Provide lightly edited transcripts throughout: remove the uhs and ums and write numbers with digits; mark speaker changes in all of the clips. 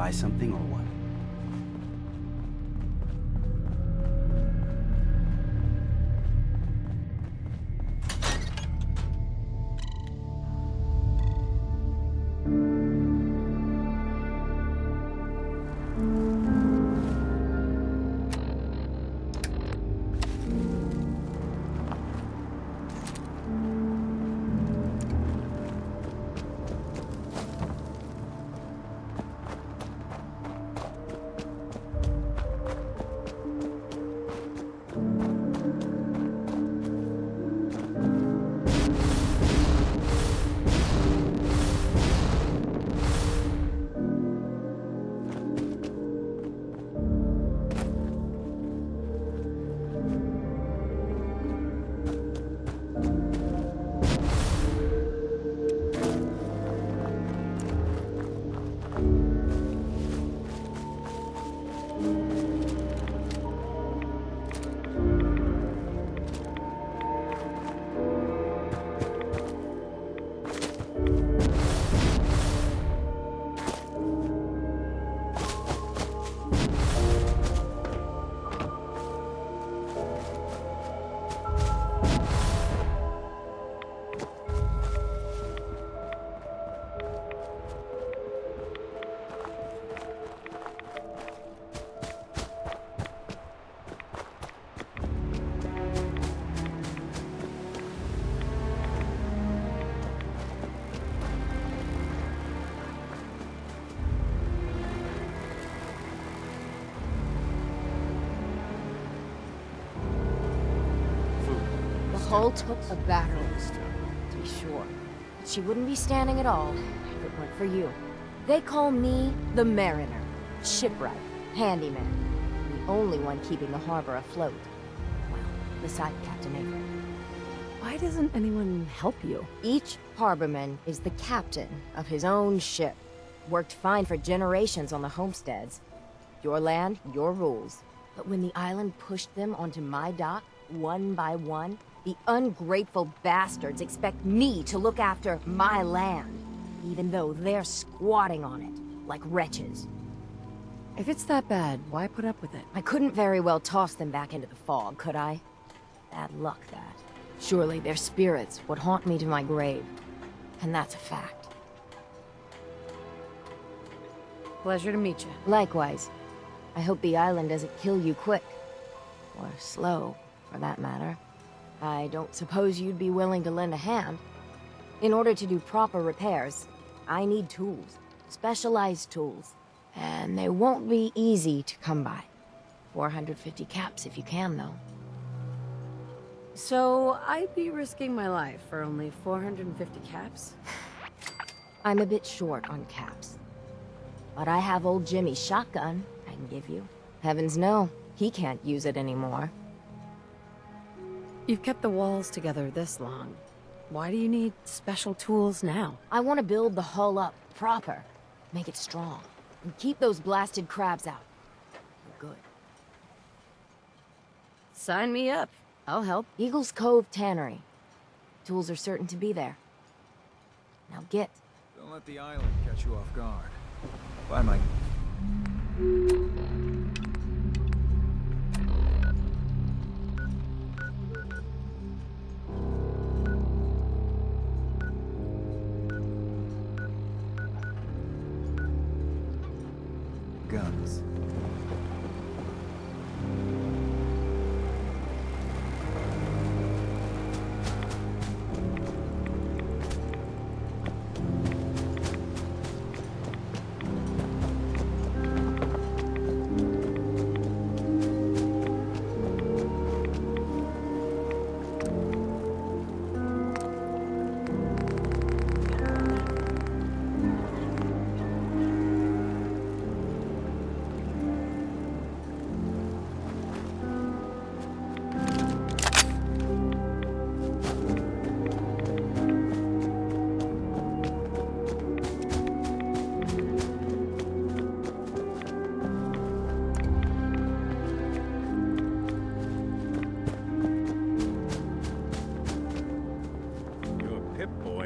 Speaker 1: try something or what?
Speaker 2: Hull took a battle, to be sure. But she wouldn't be standing at all if it weren't for you. They call me the Mariner, shipwright, handyman, the only one keeping the harbor afloat. Well, beside Captain Avery.
Speaker 3: Why doesn't anyone help you?
Speaker 2: Each harborman is the captain of his own ship. Worked fine for generations on the homesteads. Your land, your rules. But when the island pushed them onto my dock, one by one, the ungrateful bastards expect me to look after my land, even though they're squatting on it, like wretches.
Speaker 3: If it's that bad, why put up with it?
Speaker 2: I couldn't very well toss them back into the fog, could I? Bad luck, that. Surely their spirits would haunt me to my grave. And that's a fact.
Speaker 3: Pleasure to meet you.
Speaker 2: Likewise. I hope the island doesn't kill you quick. Or slow, for that matter. I don't suppose you'd be willing to lend a hand. In order to do proper repairs, I need tools. Specialized tools. And they won't be easy to come by. 450 caps if you can, though.
Speaker 3: So, I'd be risking my life for only 450 caps?
Speaker 2: I'm a bit short on caps. But I have old Jimmy's shotgun I can give you. Heavens no, he can't use it anymore.
Speaker 3: You've kept the walls together this long. Why do you need special tools now?
Speaker 2: I want to build the hull up proper. Make it strong. And keep those blasted crabs out. You're good.
Speaker 3: Sign me up. I'll help.
Speaker 2: Eagle's Cove Tannery. Tools are certain to be there. Now get.
Speaker 4: Don't let the island catch you off guard. Bye, Mike. Guns.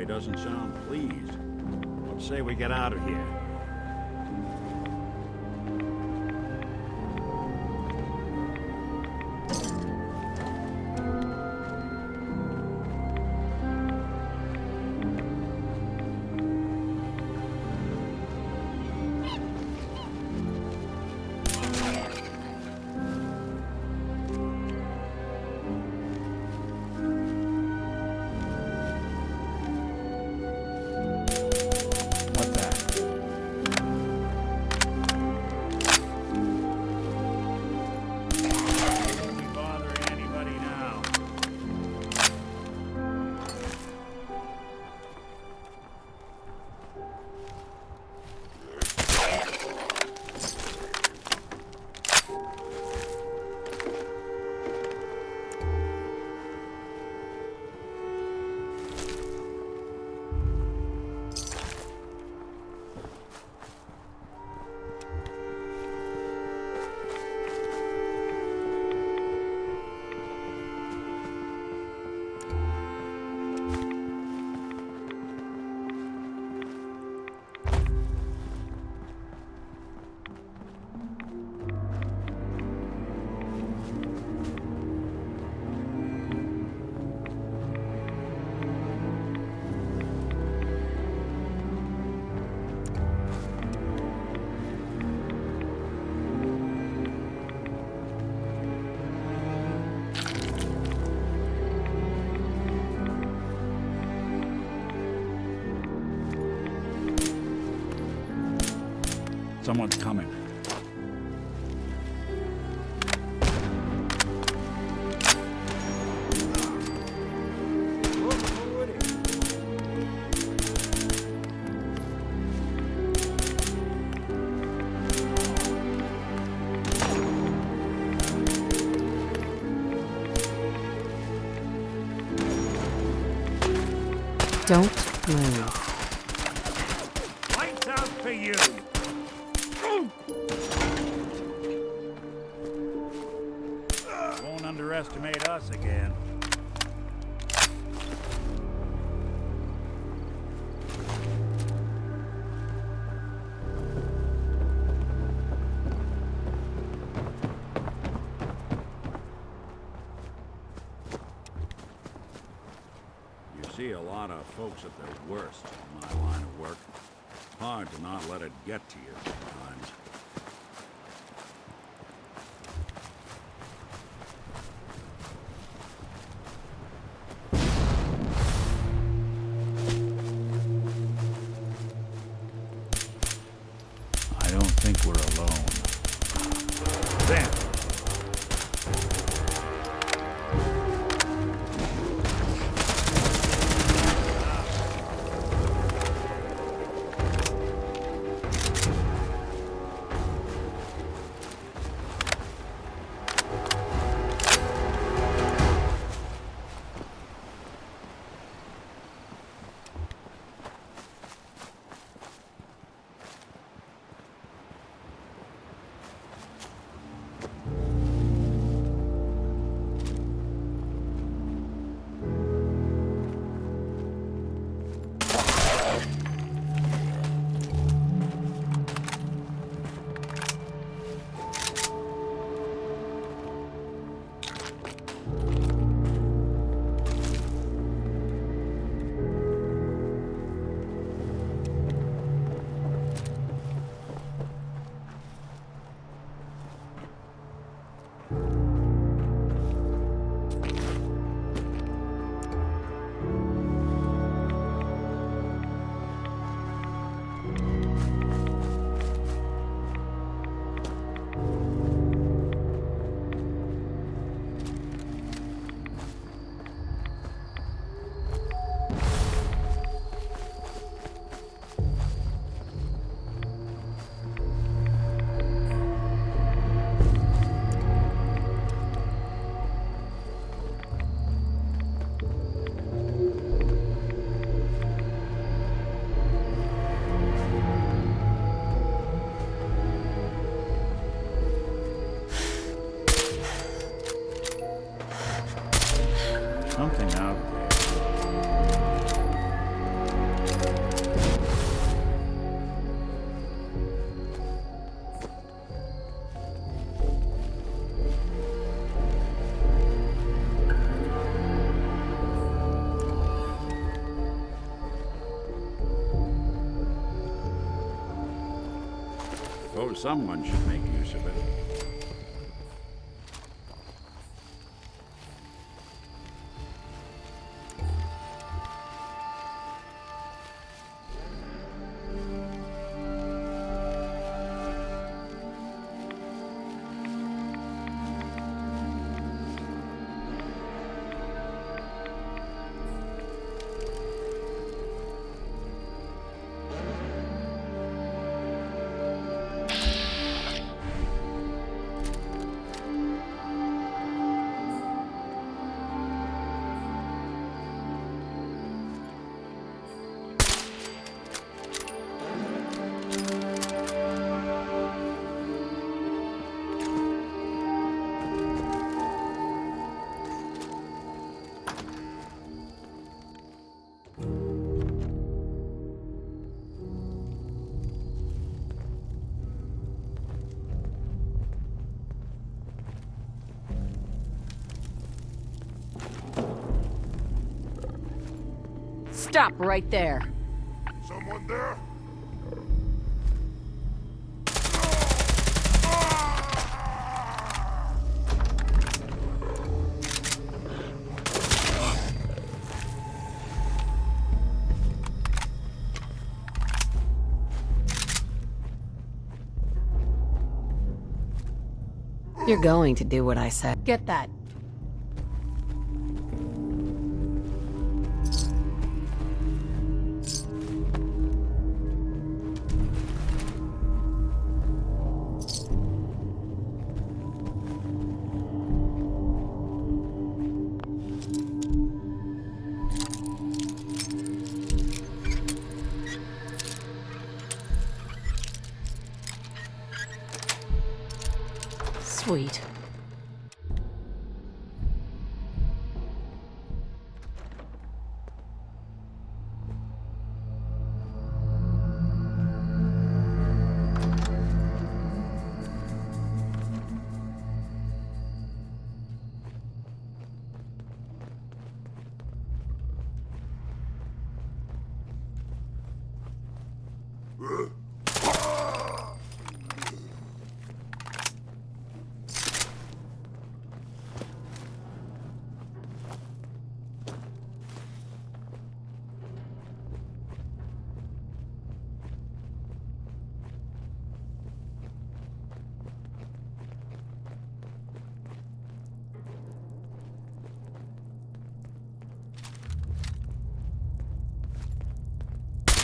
Speaker 5: Doesn't sound pleased. Let's say we get out of here.
Speaker 1: Someone's coming.
Speaker 3: Don't move.
Speaker 1: Lights out for you! Won't underestimate us again. You see a lot of folks at their worst in my line of work. Hard to not let it get to you sometimes. I don't think we're alone. Then. Something out there. Suppose someone should make use of it.
Speaker 3: Stop right there.
Speaker 5: Someone there?
Speaker 3: You're going to do what I said. Get that. Sweet.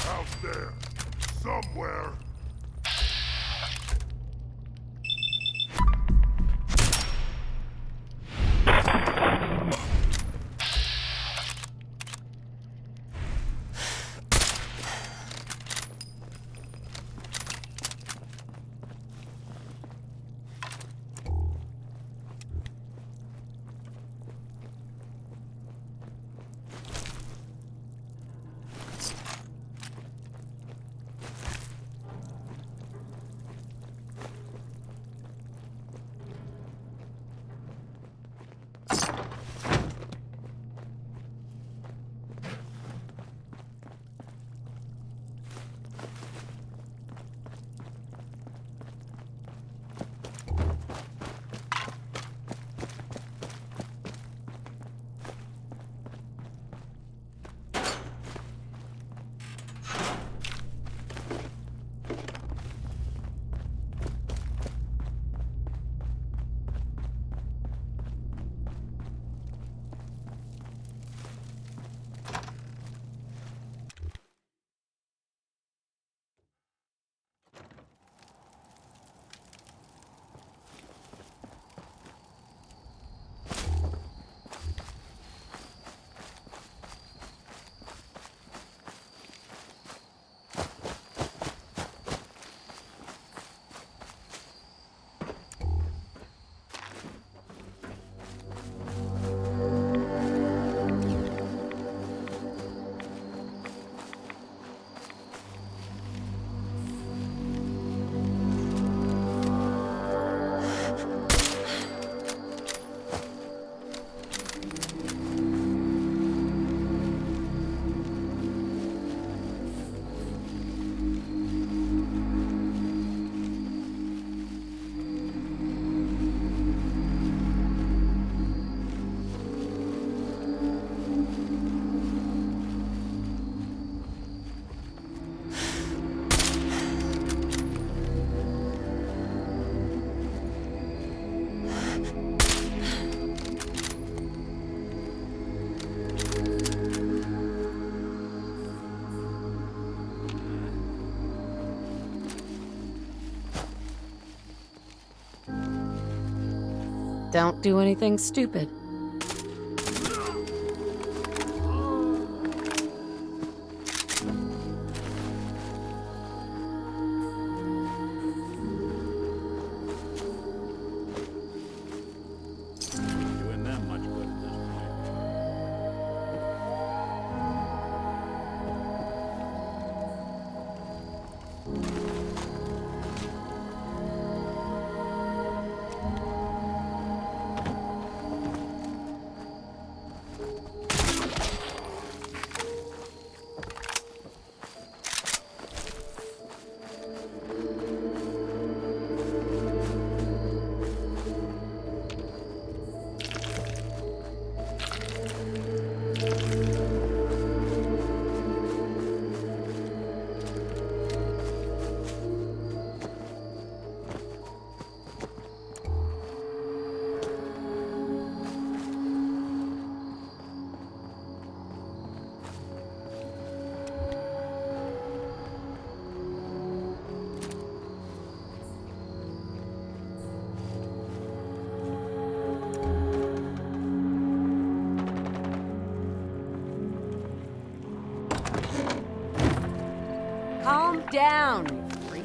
Speaker 5: Out there, somewhere.
Speaker 3: Don't do anything stupid.
Speaker 1: Doing them much good at this point.
Speaker 2: down, you freak.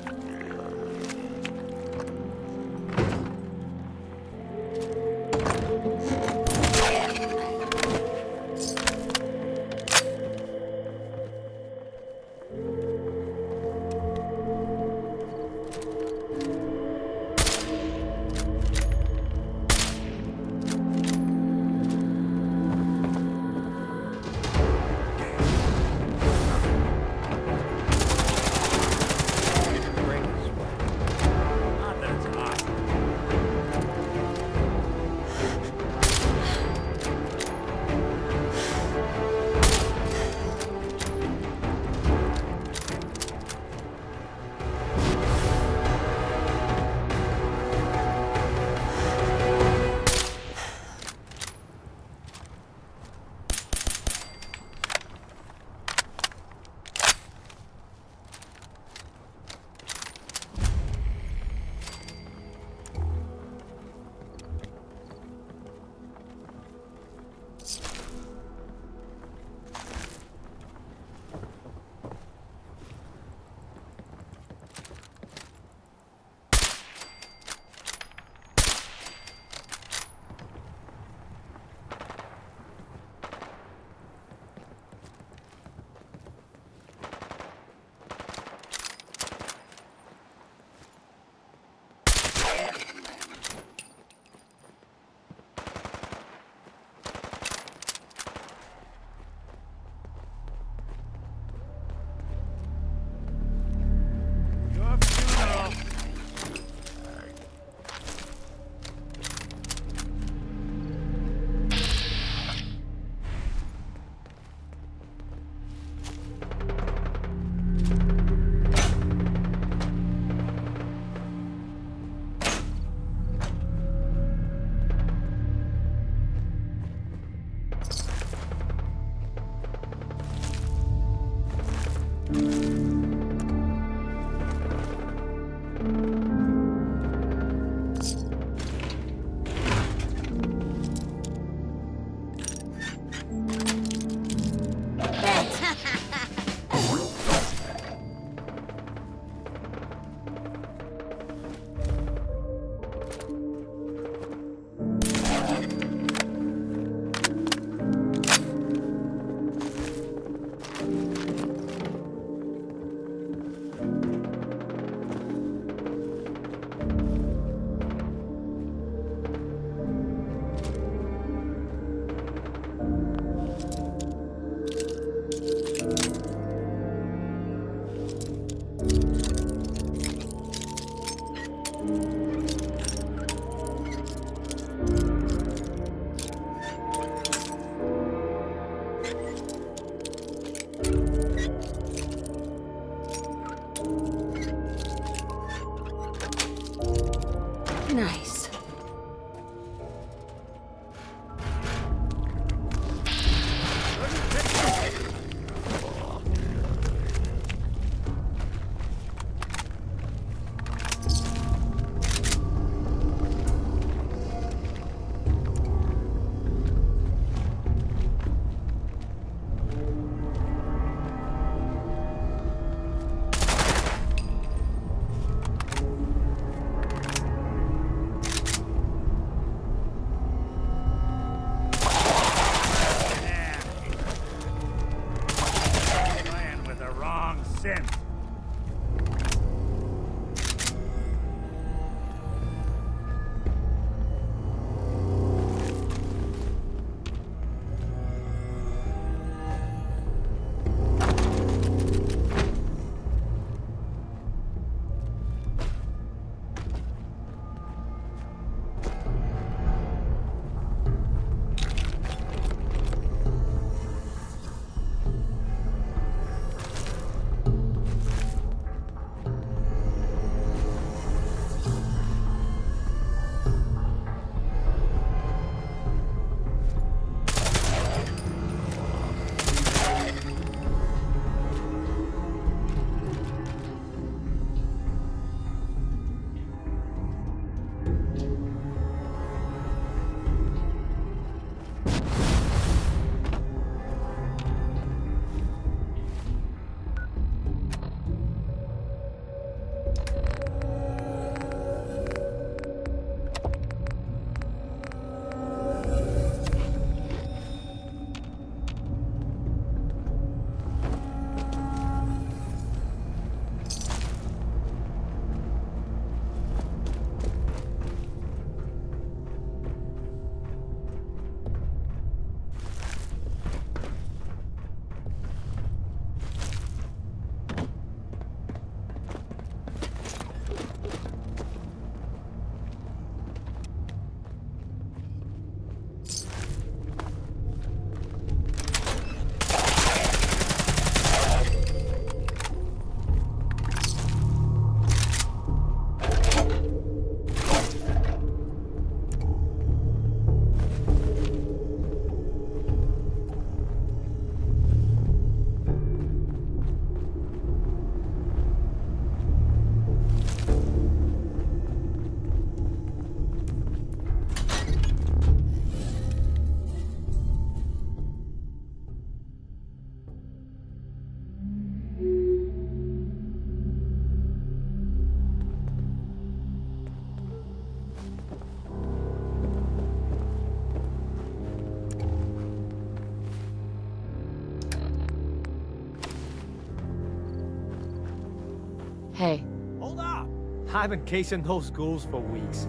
Speaker 3: Hey,
Speaker 6: Hold up! I've been casing those ghouls for weeks,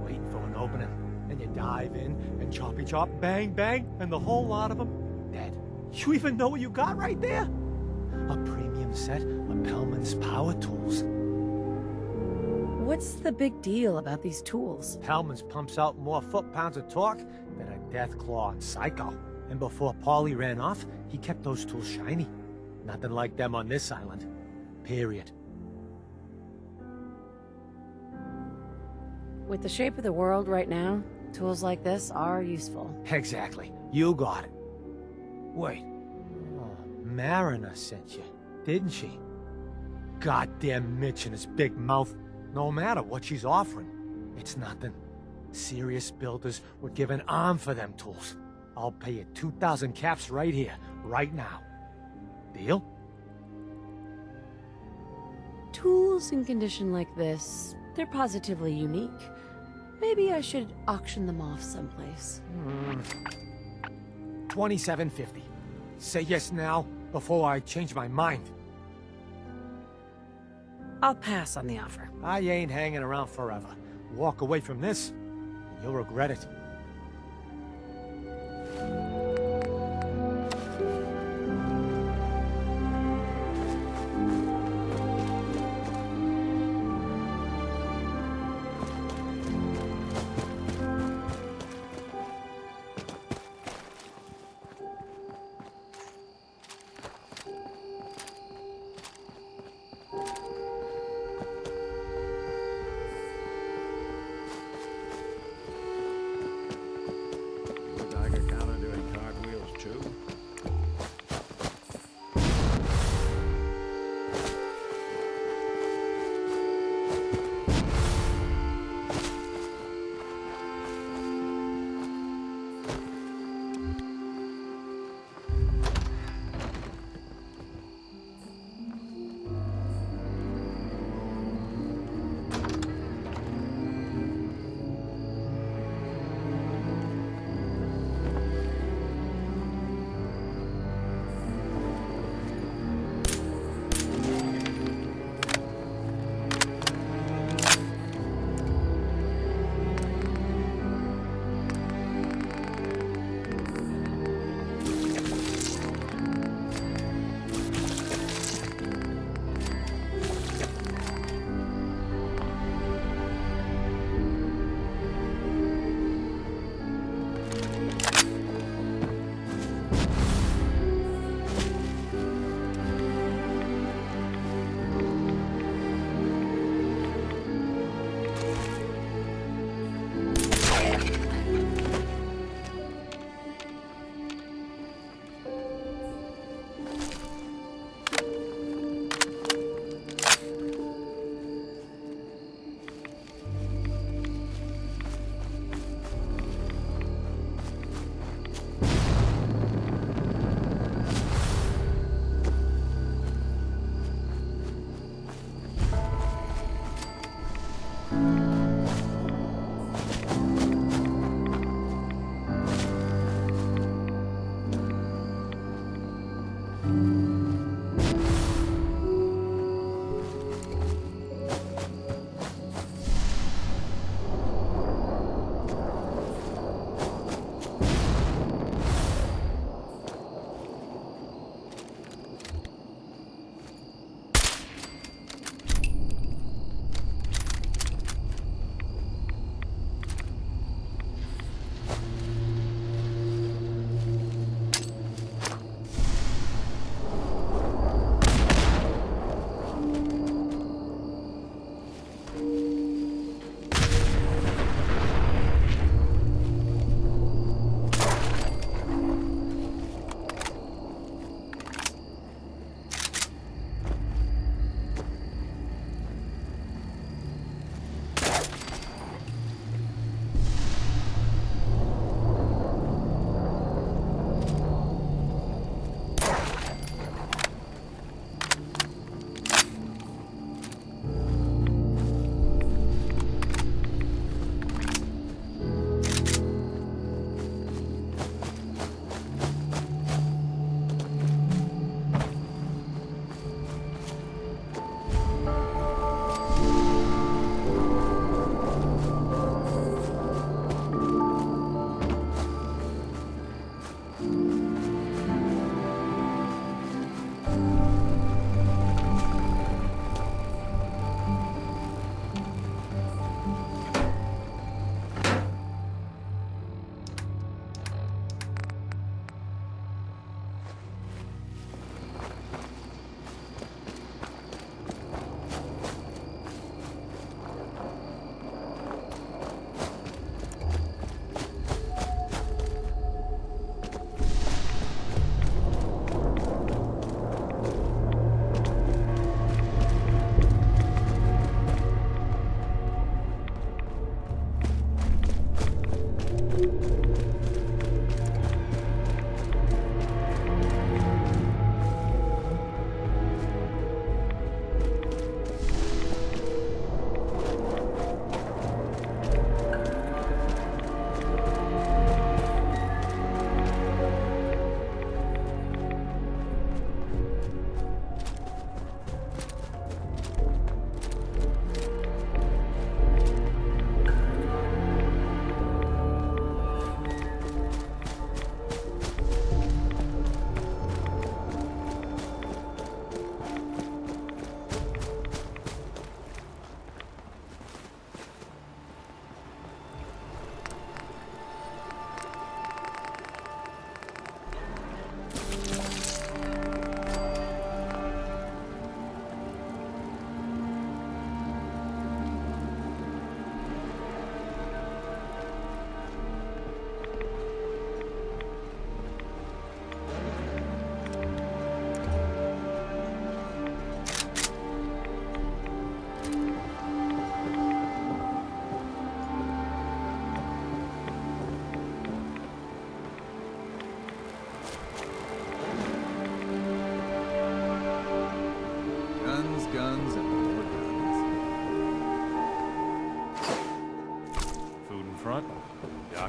Speaker 6: waiting for an opening. Then you dive in and choppy chop, bang bang, and the whole lot of them dead. You even know what you got right there? A premium set of Pellman's power tools.
Speaker 3: what's the big deal about these tools?
Speaker 6: Pellman's pumps out more foot-pounds of torque than a Deathclaw and Psycho. And before Paulie ran off, he kept those tools shiny. Nothing like them on this island. Period.
Speaker 3: With the shape of the world right now, tools like this are useful.
Speaker 6: Exactly. You got it. Wait. Oh, Mariner sent you, didn't she? Goddamn Mitch and his big mouth. No matter what she's offering, it's nothing. Serious builders would give an arm for them tools. I'll pay you 2,000 caps right here, right now. Deal?
Speaker 3: Tools in condition like this, they're positively unique. Maybe I should auction them off someplace.
Speaker 6: 27.50. Say yes now, before I change my mind.
Speaker 3: I'll pass on the offer.
Speaker 6: I ain't hanging around forever. Walk away from this, and you'll regret it.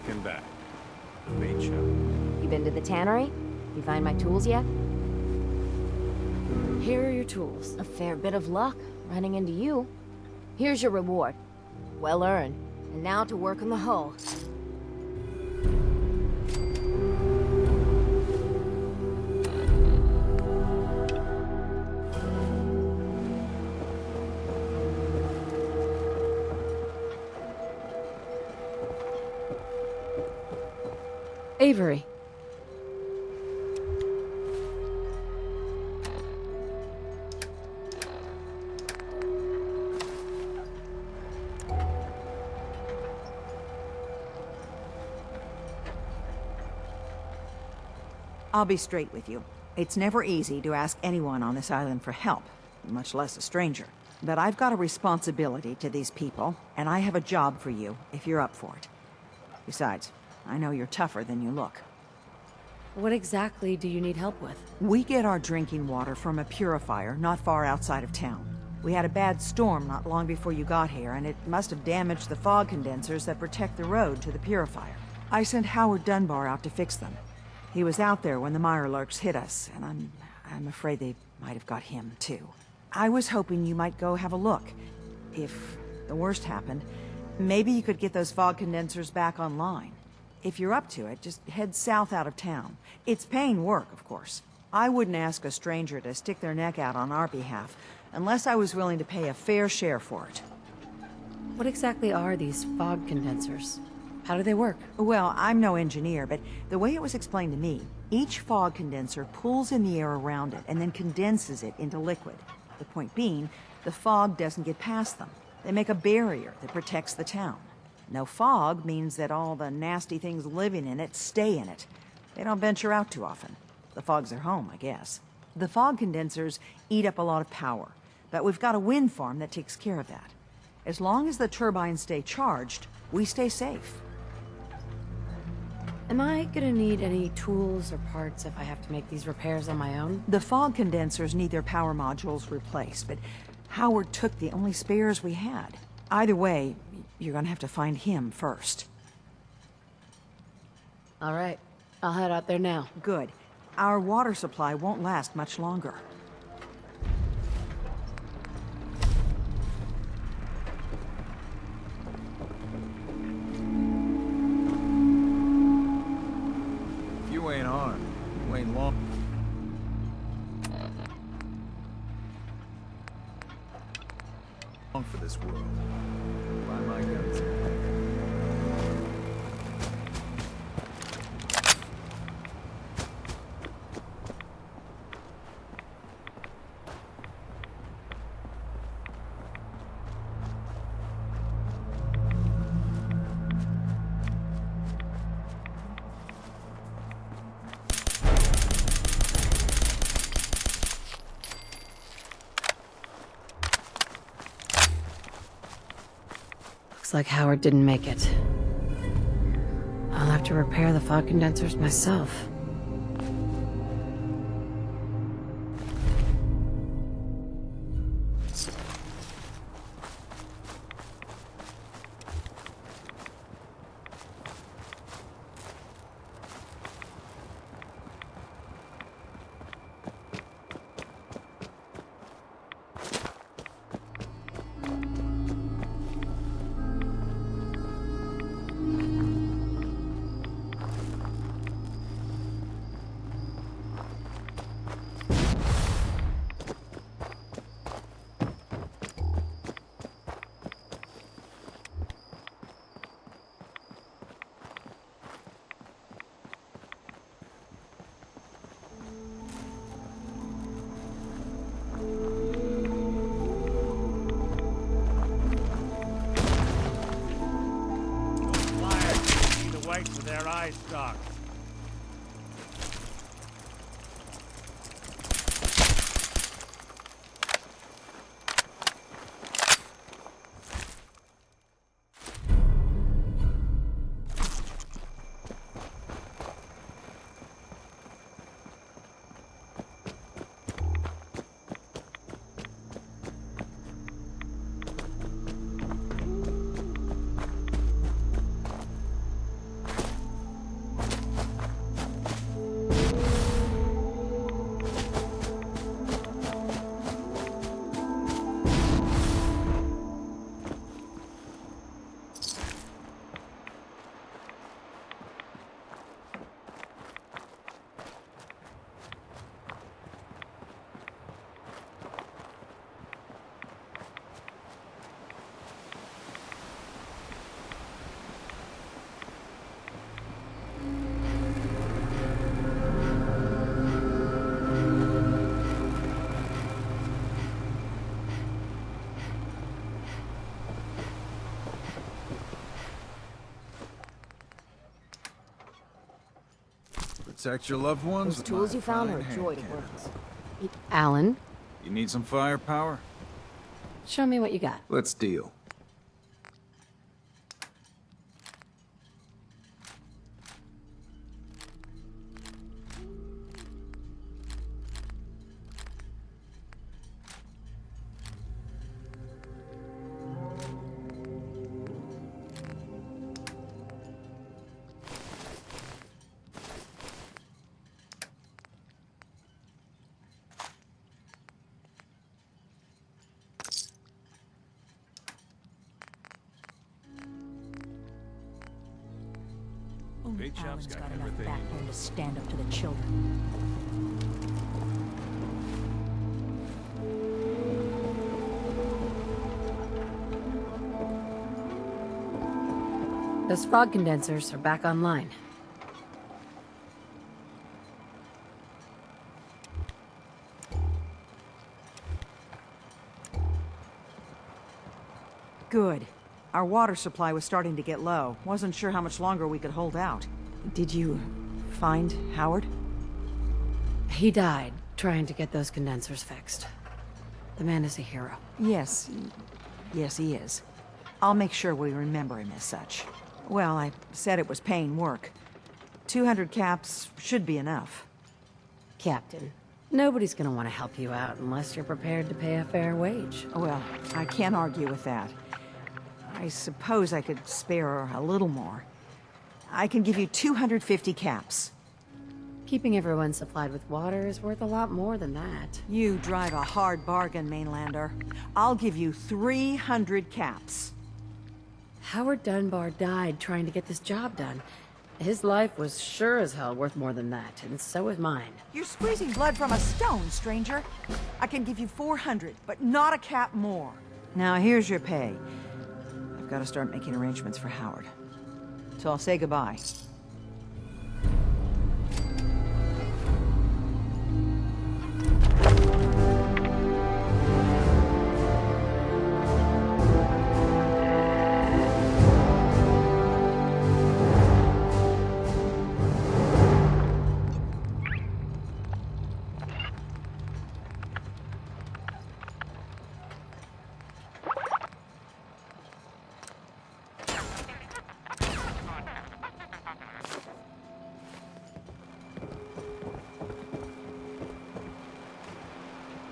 Speaker 7: Looking back. Great show.
Speaker 2: You been to the tannery? You find my tools yet?
Speaker 3: Here are your tools.
Speaker 2: A fair bit of luck running into you. Here's your reward. Well earned. And now to work on the hull.
Speaker 3: Avery.
Speaker 8: I'll be straight with you. It's never easy to ask anyone on this island for help, much less a stranger. But I've got a responsibility to these people, and I have a job for you, if you're up for it. Besides, I know you're tougher than you look.
Speaker 3: What exactly do you need help with?
Speaker 8: We get our drinking water from a purifier not far outside of town. We had a bad storm not long before you got here, and it must have damaged the fog condensers that protect the road to the purifier. I sent Howard Dunbar out to fix them. He was out there when the Mirelurks hit us, and I'm afraid they might have got him, too. I was hoping you might go have a look. If the worst happened, maybe you could get those fog condensers back online. If you're up to it, just head south out of town. It's paying work, of course. I wouldn't ask a stranger to stick their neck out on our behalf, unless I was willing to pay a fair share for it.
Speaker 3: What exactly are these fog condensers? How do they work?
Speaker 8: Well, I'm no engineer, but the way it was explained to me, each fog condenser pulls in the air around it and then condenses it into liquid. The point being, the fog doesn't get past them. They make a barrier that protects the town. No fog means that all the nasty things living in it stay in it. They don't venture out too often. The fog's their home, I guess. The fog condensers eat up a lot of power, but we've got a wind farm that takes care of that. As long as the turbines stay charged, we stay safe.
Speaker 3: Am I gonna need any tools or parts if I have to make these repairs on my own?
Speaker 8: The fog condensers need their power modules replaced, but Howard took the only spares we had. Either way, you're gonna have to find him first.
Speaker 3: All right. I'll head out there now.
Speaker 8: Good. Our water supply won't last much longer.
Speaker 4: If you ain't armed, you ain't long for this world. Buy my guns.
Speaker 3: Looks like Howard didn't make it. I'll have to repair the fog condensers myself.
Speaker 9: For their eyes stuck.
Speaker 4: Protect your loved ones.
Speaker 2: Those
Speaker 4: with
Speaker 2: tools
Speaker 4: my
Speaker 2: you found are
Speaker 4: fine
Speaker 2: a joy to
Speaker 4: hand
Speaker 2: work
Speaker 4: cannons.
Speaker 2: with.
Speaker 3: Alan,
Speaker 4: You need some firepower?
Speaker 3: show me what you got.
Speaker 4: Let's deal.
Speaker 8: Only
Speaker 7: Bait
Speaker 8: Alan's
Speaker 7: shop's got
Speaker 8: got enough
Speaker 7: everything.
Speaker 8: backbone to stand up to the children.
Speaker 3: Those fog condensers are back online.
Speaker 8: Good. Our water supply was starting to get low. Wasn't sure how much longer we could hold out. Did you find Howard?
Speaker 3: He died trying to get those condensers fixed. The man is a hero.
Speaker 8: Yes. Yes, he is. I'll make sure we remember him as such. Well, I said it was paying work. 200 caps should be enough.
Speaker 3: Captain, nobody's gonna want to help you out unless you're prepared to pay a fair wage.
Speaker 8: Well, I can't argue with that. I suppose I could spare a little more. I can give you 250 caps.
Speaker 3: Keeping everyone supplied with water is worth a lot more than that.
Speaker 8: You drive a hard bargain, Mainlander. I'll give you 300 caps.
Speaker 3: Howard Dunbar died trying to get this job done. His life was sure as hell worth more than that, and so is mine.
Speaker 8: You're squeezing blood from a stone, stranger. I can give you 400, but not a cap more. Now here's your pay. I've got to start making arrangements for Howard. So I'll say goodbye.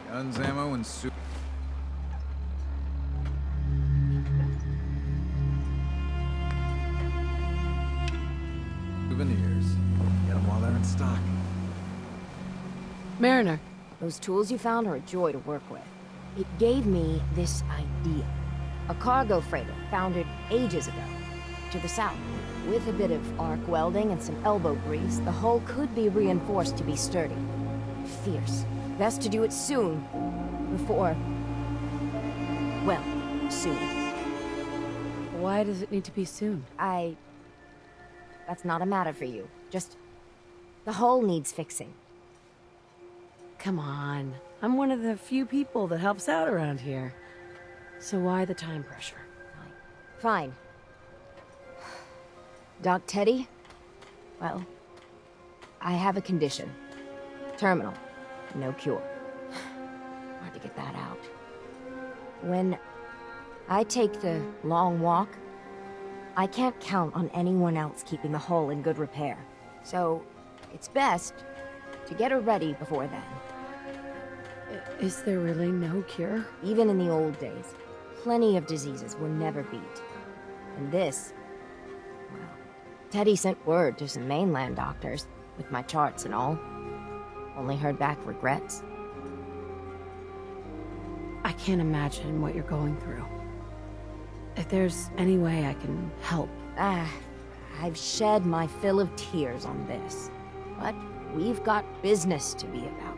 Speaker 4: Guns, ammo, and souvenirs. Get them while they're in stock.
Speaker 3: Mariner,
Speaker 2: Those tools you found are a joy to work with. It gave me this idea. A cargo freighter founded ages ago, to the south. With a bit of arc welding and some elbow grease, the hull could be reinforced to be sturdy. Fierce. Best to do it soon, before... well, soon.
Speaker 3: why does it need to be soon?
Speaker 2: That's not a matter for you. Just... the hull needs fixing.
Speaker 3: Come on. I'm one of the few people that helps out around here. So why the time pressure?
Speaker 2: Fine. Doc Teddy? Well, I have a condition. Terminal. No cure. Hard to get that out. When I take the long walk, I can't count on anyone else keeping the hull in good repair. So, it's best to get her ready before then.
Speaker 3: Is there really no cure?
Speaker 2: Even in the old days, plenty of diseases were never beat. And this... well, Teddy sent word to some mainland doctors, with my charts and all. Only heard back regrets.
Speaker 3: I can't imagine what you're going through. If there's any way I can help.
Speaker 2: I've shed my fill of tears on this. But we've got business to be about.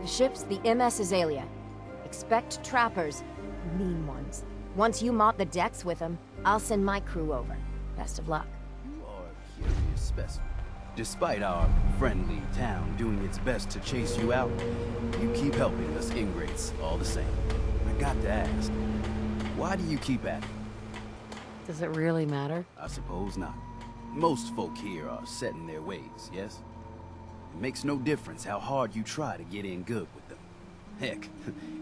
Speaker 2: The ship's the MS Azalea. Expect trappers, mean ones. Once you mop the decks with them, I'll send my crew over. Best of luck.
Speaker 10: You are a curious specimen. Despite our friendly town doing its best to chase you out, you keep helping us ingrates all the same. I got to ask, why do you keep at it?
Speaker 3: Does it really matter?
Speaker 10: I suppose not. Most folk here are set in their ways, yes? It makes no difference how hard you try to get in good with them. Heck,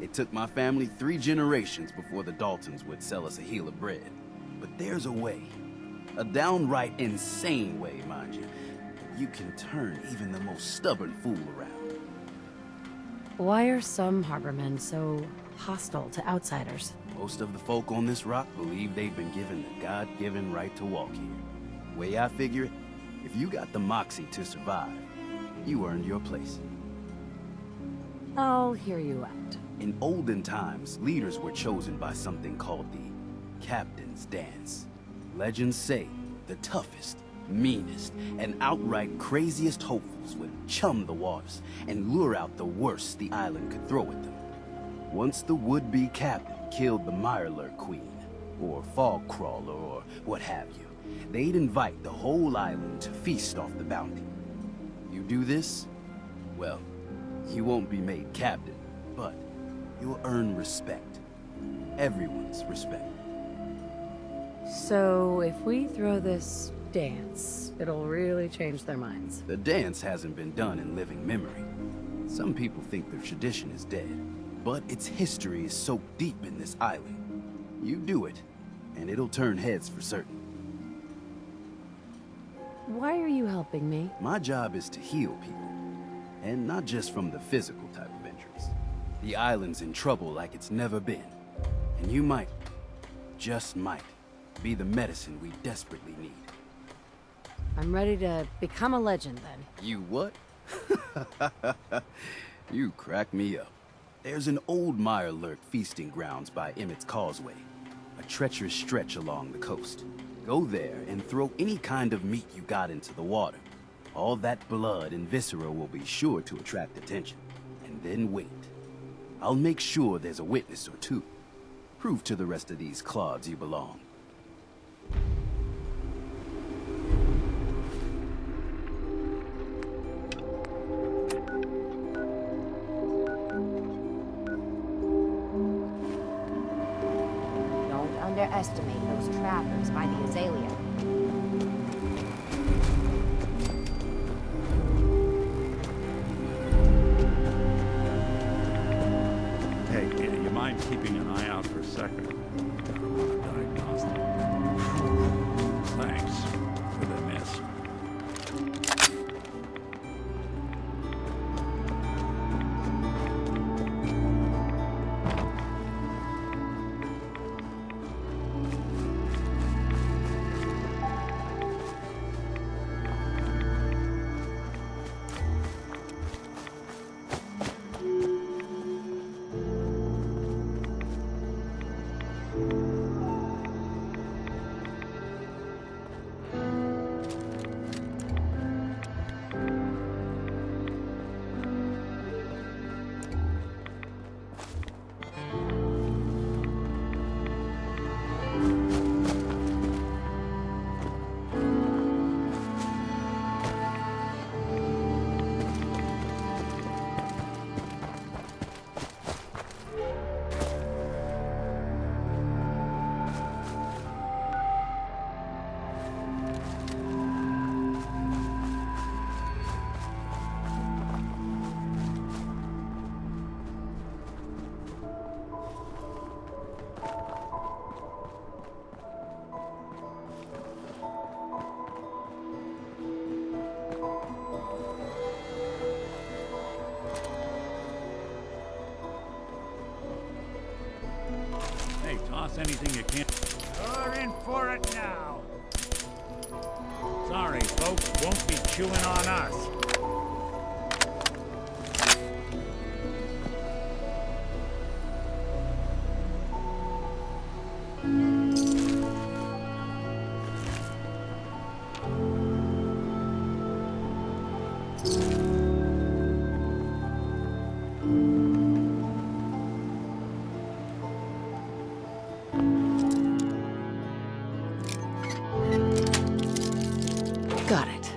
Speaker 10: it took my family 3 generations before the Daltons would sell us a heel of bread. But there's a way. A downright insane way, mind you. You can turn even the most stubborn fool around.
Speaker 3: Why are some harbormen so hostile to outsiders?
Speaker 10: Most of the folk on this rock believe they've been given the God-given right to walk here. Way I figure it, if you got the moxie to survive, you earned your place.
Speaker 3: I'll hear you out.
Speaker 10: In olden times, leaders were chosen by something called the Captain's Dance. Legends say the toughest, meanest, and outright craziest hopefuls would chum the waters and lure out the worst the island could throw at them. Once the would-be captain killed the Mirelurk Queen, or Fog Crawler, or what have you, they'd invite the whole island to feast off the bounty. You do this, well, you won't be made captain, but you'll earn respect. Everyone's respect.
Speaker 3: So, if we throw this dance, it'll really change their minds.
Speaker 10: The dance hasn't been done in living memory. Some people think the tradition is dead, but its history is soaked deep in this island. You do it, and it'll turn heads for certain.
Speaker 3: Why are you helping me?
Speaker 10: My job is to heal people, and not just from the physical type of injuries. The island's in trouble like it's never been, and you might, just might, be the medicine we desperately need.
Speaker 3: I'm ready to become a legend, then.
Speaker 10: You what? You crack me up. There's an old Mirelurk feasting grounds by Emmett's Causeway, a treacherous stretch along the coast. Go there and throw any kind of meat you got into the water. All that blood and viscera will be sure to attract attention. And then wait. I'll make sure there's a witness or two. Prove to the rest of these clods you belong.
Speaker 2: Don't underestimate those trappers by the Azalea.
Speaker 1: Hey, you mind keeping an eye out for a second? I want a diagnostic. Thanks for the miss. Hey, toss anything you can.
Speaker 9: You're in for it now. Sorry, folks, won't be chewing on us.
Speaker 3: Got it.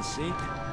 Speaker 1: Seek?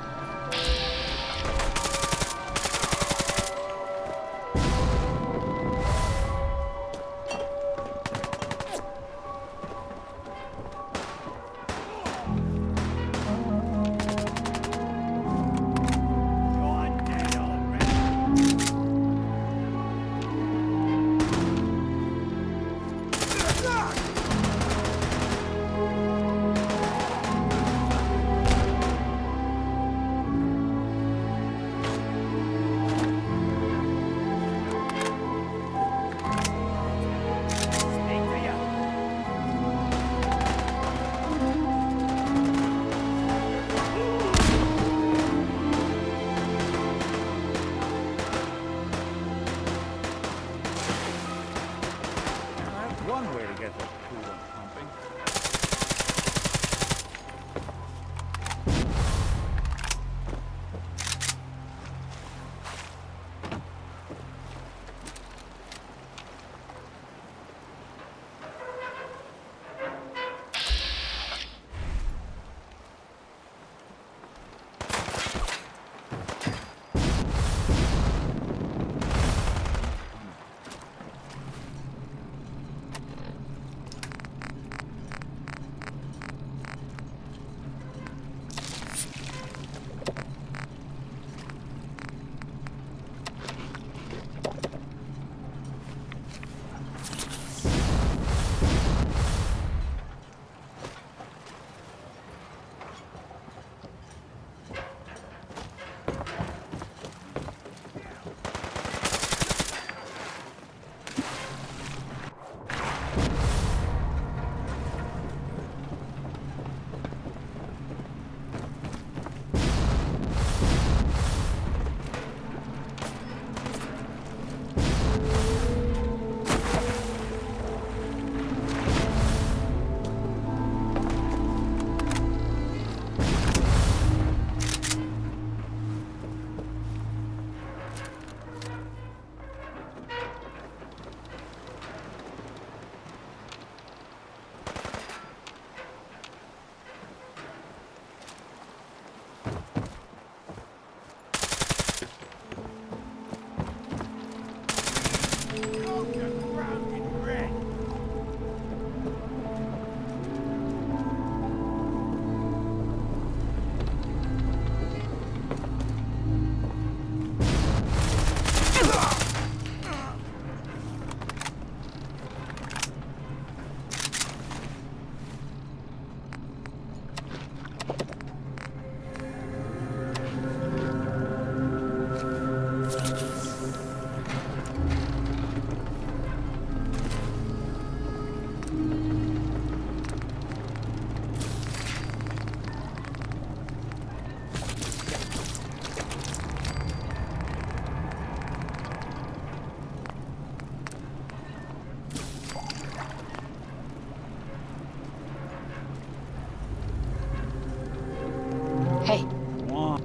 Speaker 3: Hey,
Speaker 1: Come on.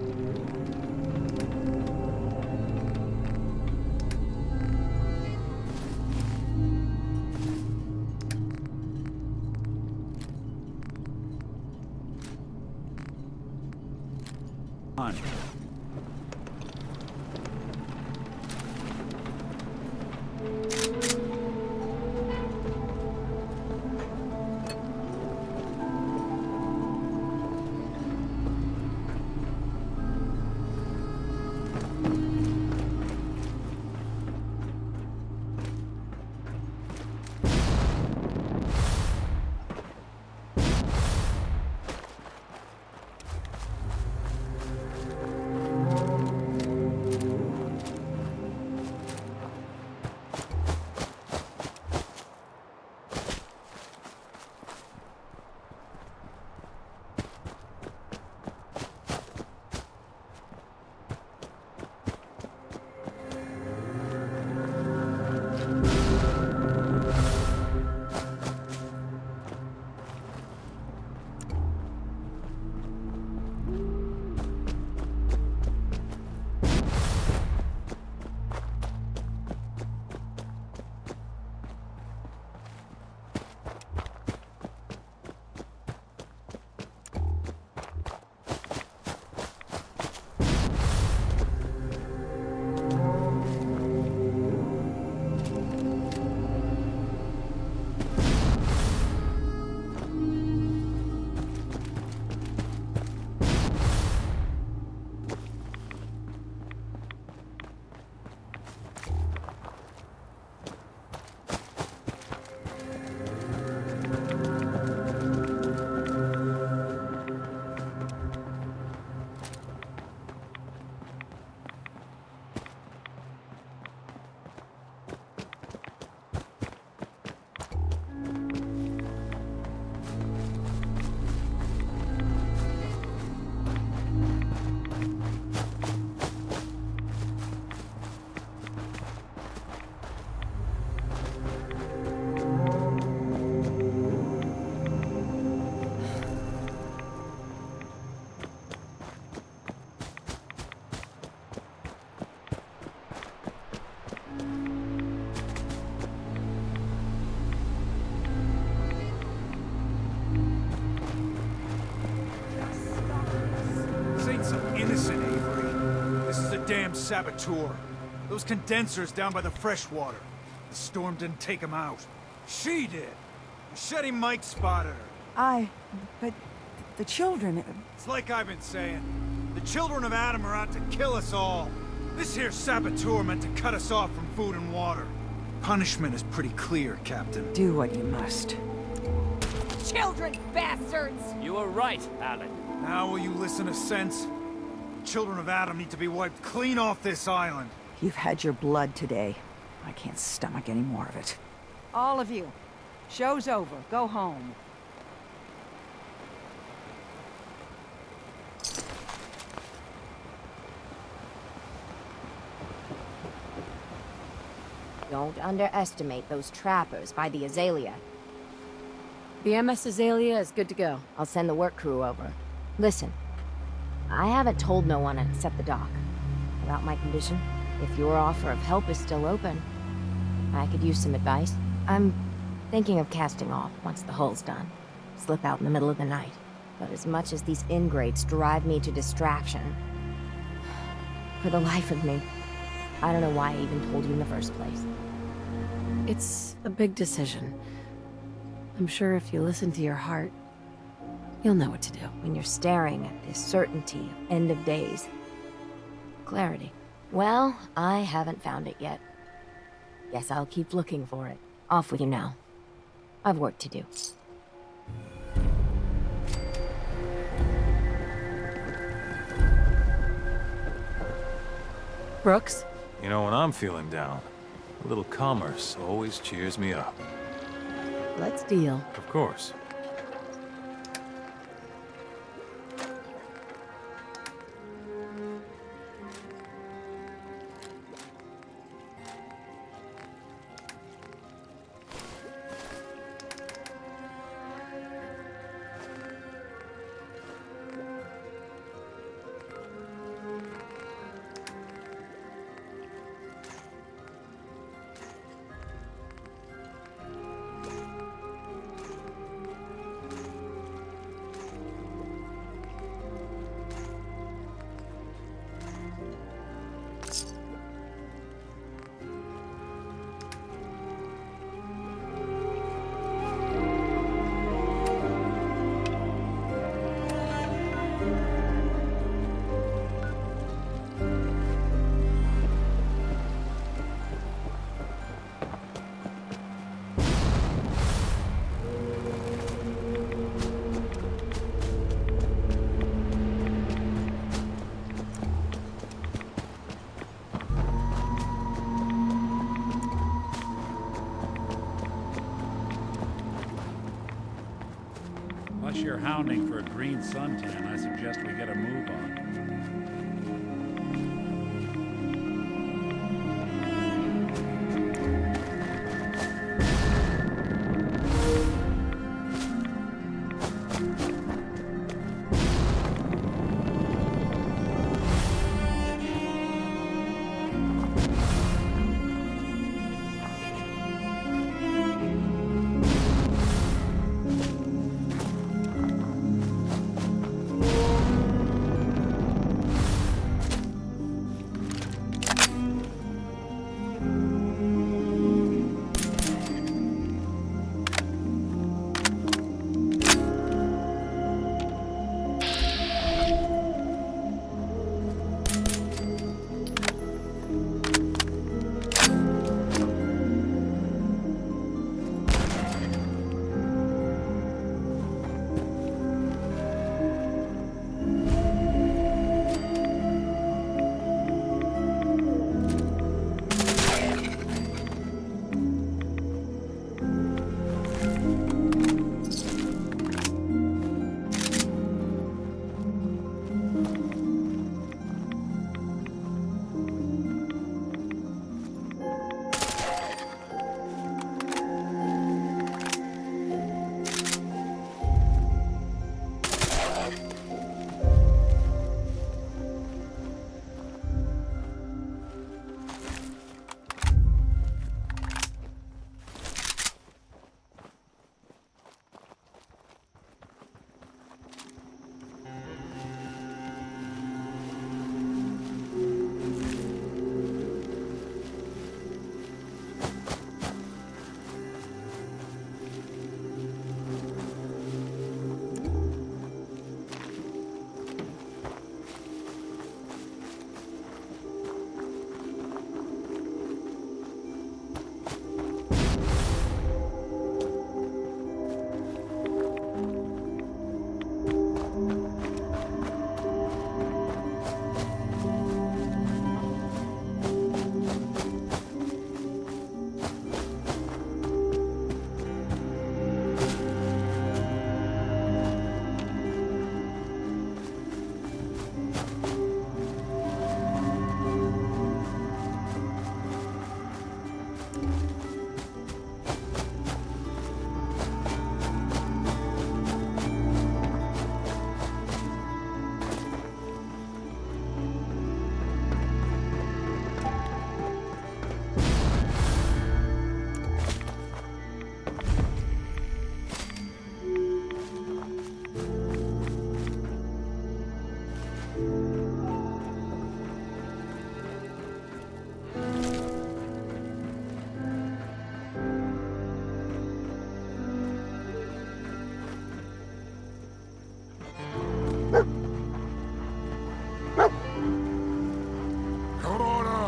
Speaker 1: On.
Speaker 4: Damn saboteur. Those condensers down by the freshwater. The storm didn't take them out. She did. Machete Mike spotted her.
Speaker 8: But the children...
Speaker 4: It's like I've been saying. The children of Adam are out to kill us all. This here saboteur meant to cut us off from food and water. Punishment is pretty clear, Captain.
Speaker 8: Do what you must.
Speaker 2: Children, bastards!
Speaker 9: You were right, Alan.
Speaker 4: Now will you listen to sense? Children of Adam need to be wiped clean off this island.
Speaker 8: You've had your blood today. I can't stomach any more of it. All of you. Show's over. Go home.
Speaker 2: Don't underestimate those trappers by the Azalea.
Speaker 3: the MS Azalea is good to go.
Speaker 2: I'll send the work crew over. Listen, I haven't told no one except the doc about my condition. If your offer of help is still open, I could use some advice. I'm thinking of casting off once the hull's done. Slip out in the middle of the night. But as much as these ingrates drive me to distraction, for the life of me, I don't know why I even told you in the first place.
Speaker 3: It's a big decision. I'm sure if you listen to your heart, you'll know what to do.
Speaker 2: When you're staring at this certainty of end of days. Clarity. Well, I haven't found it yet. Guess I'll keep looking for it. Off with you now. I've work to do.
Speaker 3: Brooks?
Speaker 7: You know, when I'm feeling down, a little commerce always cheers me up.
Speaker 3: Let's deal.
Speaker 7: Of course.
Speaker 9: Unless you're hounding for a green suntan, I suggest we get a move on.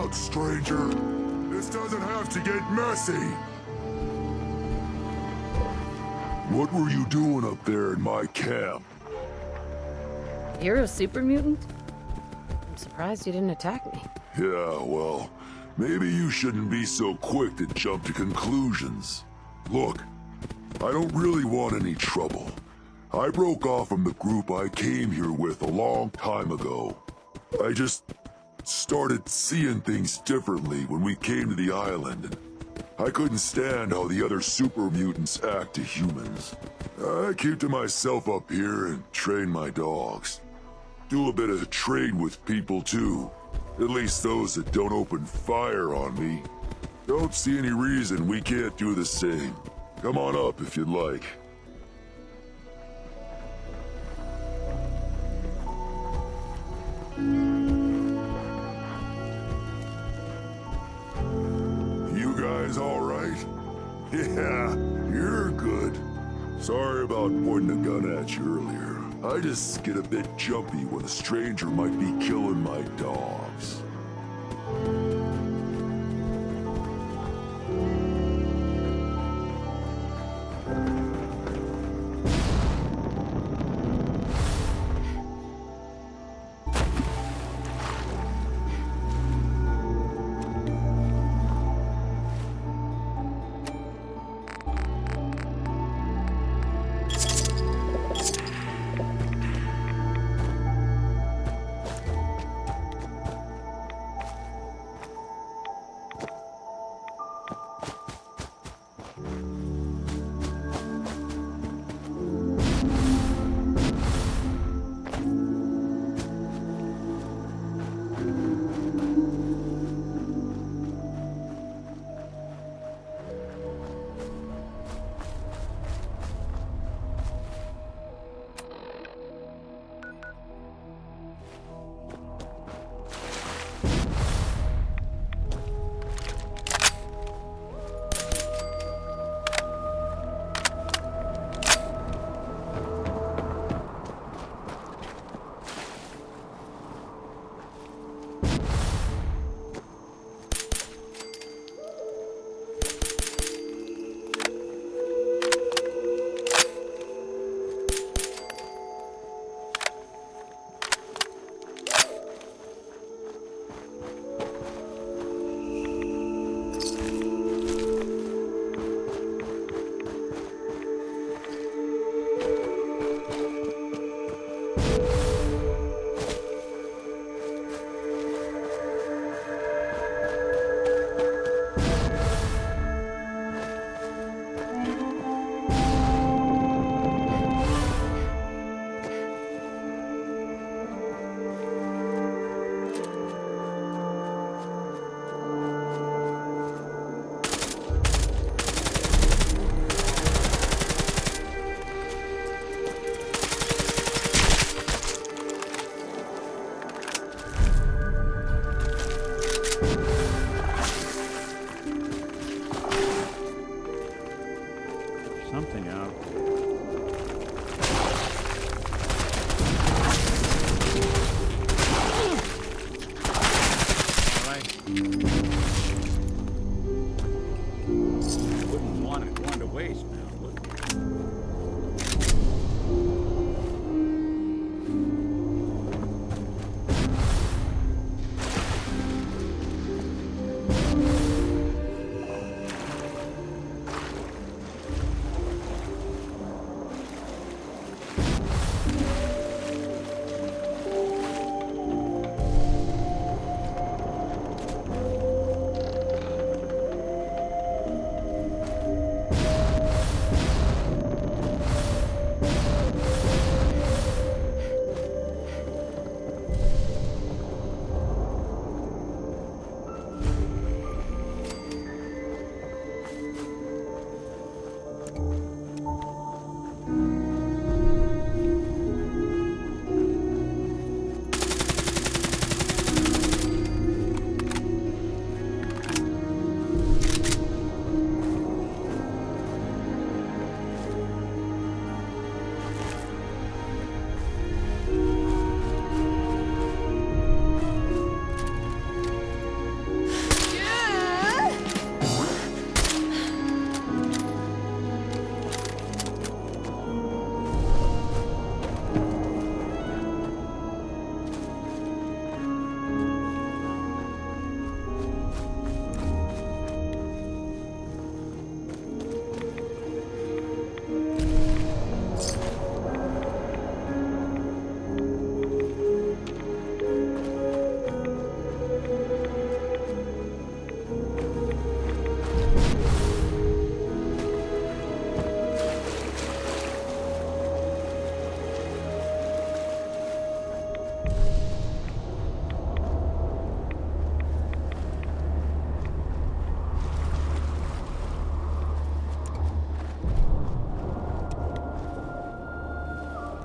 Speaker 5: Stranger. This doesn't have to get messy. What were you doing up there in my camp?
Speaker 3: You're a super mutant? I'm surprised you didn't attack me.
Speaker 5: Yeah, well, maybe you shouldn't be so quick to jump to conclusions. Look, I don't really want any trouble. I broke off from the group I came here with a long time ago. I just started seeing things differently when we came to the island, and I couldn't stand how the other super mutants act to humans. I keep to myself up here and train my dogs. Do a bit of trade with people too, at least those that don't open fire on me. Don't see any reason we can't do the same. Come on up if you'd like. All right? Yeah, you're good. Sorry about pointing a gun at you earlier. I just get a bit jumpy when a stranger might be killing my dogs.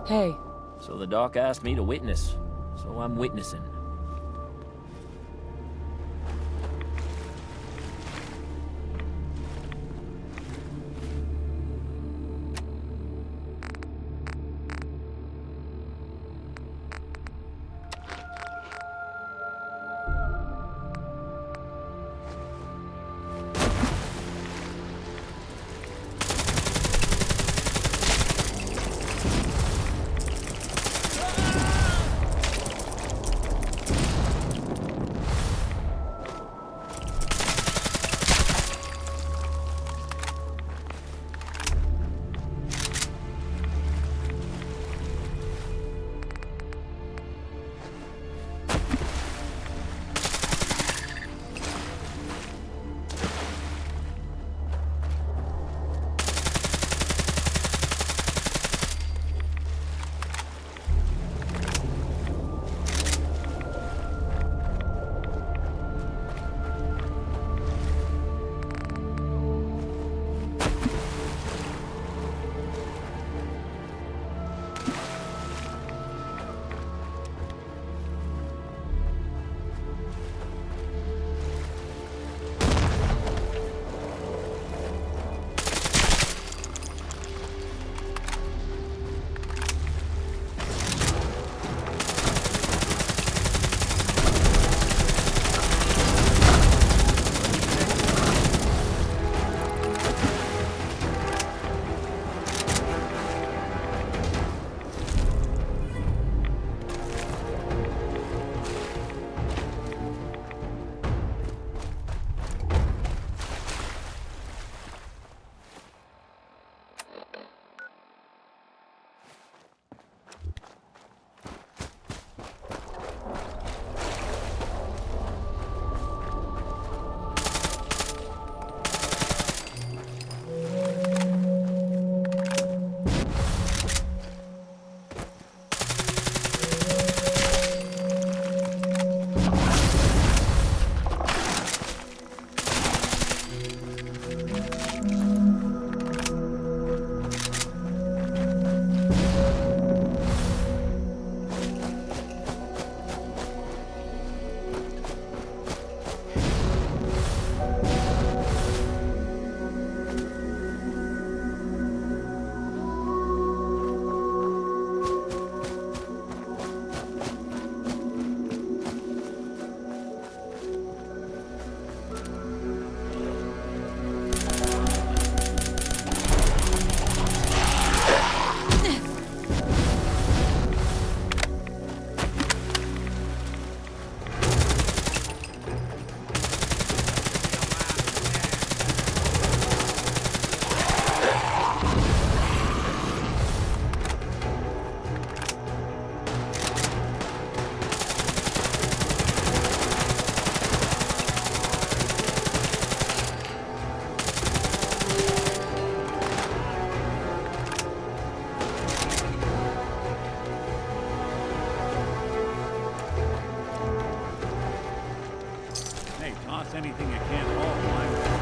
Speaker 3: Hey,
Speaker 11: So the doc asked me to witness, so I'm witnessing.
Speaker 9: Anything you can't haul, why?